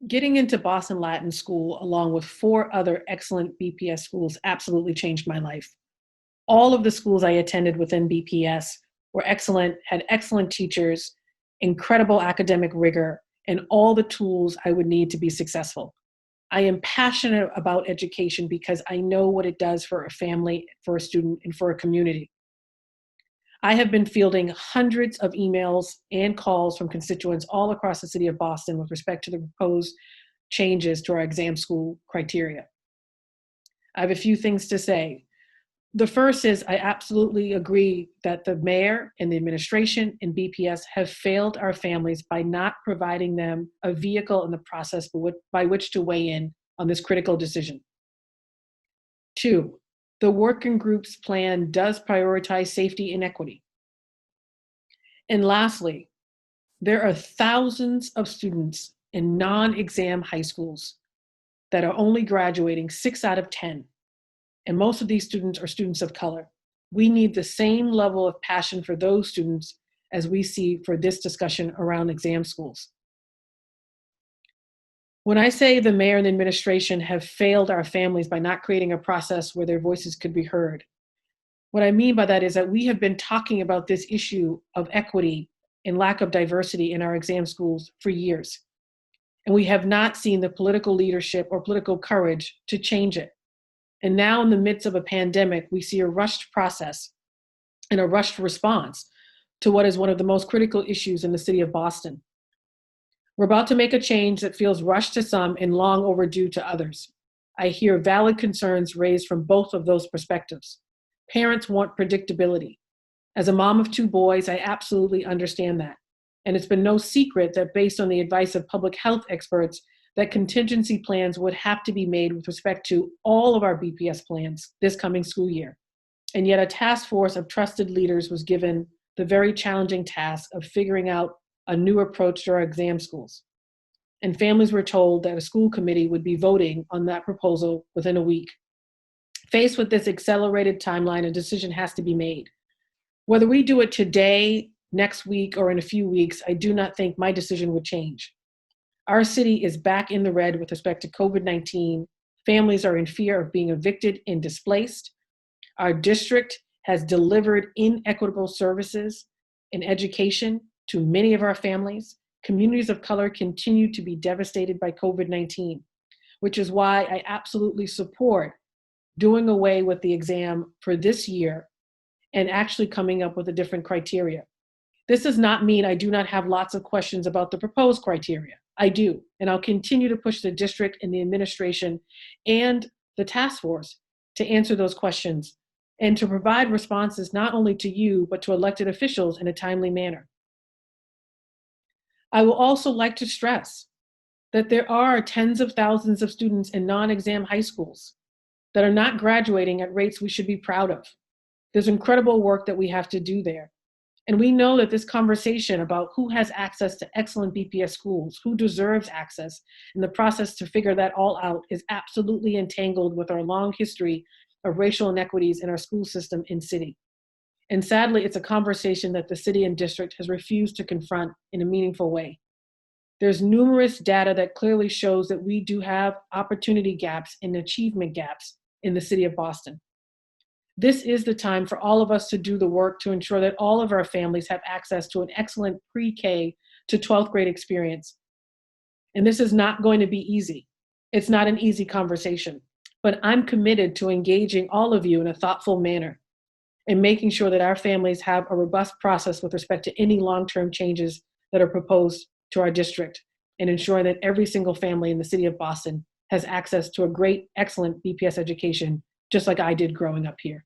Getting into Boston Latin School, along with four other excellent BPS schools, absolutely changed my life. All of the schools I attended within BPS were excellent, had excellent teachers, incredible academic rigor, and all the tools I would need to be successful. I am passionate about education because I know what it does for a family, for a student, and for a community. I have been fielding hundreds of emails and calls from constituents all across the city of Boston with respect to the proposed changes to our exam school criteria. I have a few things to say. The first is I absolutely agree that the mayor and the administration and BPS have failed our families by not providing them a vehicle in the process by which to weigh in on this critical decision. Two, the working group's plan does prioritize safety and equity. And lastly, there are thousands of students in non-exam high schools that are only graduating 6 out of 10. And most of these students are students of color. We need the same level of passion for those students as we see for this discussion around exam schools. When I say the mayor and the administration have failed our families by not creating a process where their voices could be heard, what I mean by that is that we have been talking about this issue of equity and lack of diversity in our exam schools for years. And we have not seen the political leadership or political courage to change it. And now in the midst of a pandemic, we see a rushed process and a rushed response to what is one of the most critical issues in the city of Boston. We're about to make a change that feels rushed to some and long overdue to others. I hear valid concerns raised from both of those perspectives. Parents want predictability. As a mom of two boys, I absolutely understand that. And it's been no secret that based on the advice of public health experts, that contingency plans would have to be made with respect to all of our BPS plans this coming school year. And yet a task force of trusted leaders was given the very challenging task of figuring out a new approach to our exam schools. And families were told that a school committee would be voting on that proposal within a week. Faced with this accelerated timeline, a decision has to be made. Whether we do it today, next week, or in a few weeks, I do not think my decision would change. Our city is back in the red with respect to COVID-19. Families are in fear of being evicted and displaced. Our district has delivered inequitable services and education to many of our families. Communities of color continue to be devastated by COVID-19, which is why I absolutely support doing away with the exam for this year and actually coming up with a different criteria. This does not mean I do not have lots of questions about the proposed criteria. I do, and I'll continue to push the district and the administration and the task force to answer those questions and to provide responses not only to you, but to elected officials in a timely manner. I will also like to stress that there are tens of thousands of students in non-exam high schools that are not graduating at rates we should be proud of. There's incredible work that we have to do there. And we know that this conversation about who has access to excellent BPS schools, who deserves access, and the process to figure that all out is absolutely entangled with our long history of racial inequities in our school system in city. And sadly, it's a conversation that the city and district has refused to confront in a meaningful way. There's numerous data that clearly shows that we do have opportunity gaps and achievement gaps in the city of Boston. This is the time for all of us to do the work to ensure that all of our families have access to an excellent pre-K to 12th grade experience. And this is not going to be easy. It's not an easy conversation, but I'm committed to engaging all of you in a thoughtful manner and making sure that our families have a robust process with respect to any long-term changes that are proposed to our district and ensuring that every single family in the city of Boston has access to a great, excellent BPS education, just like I did growing up here.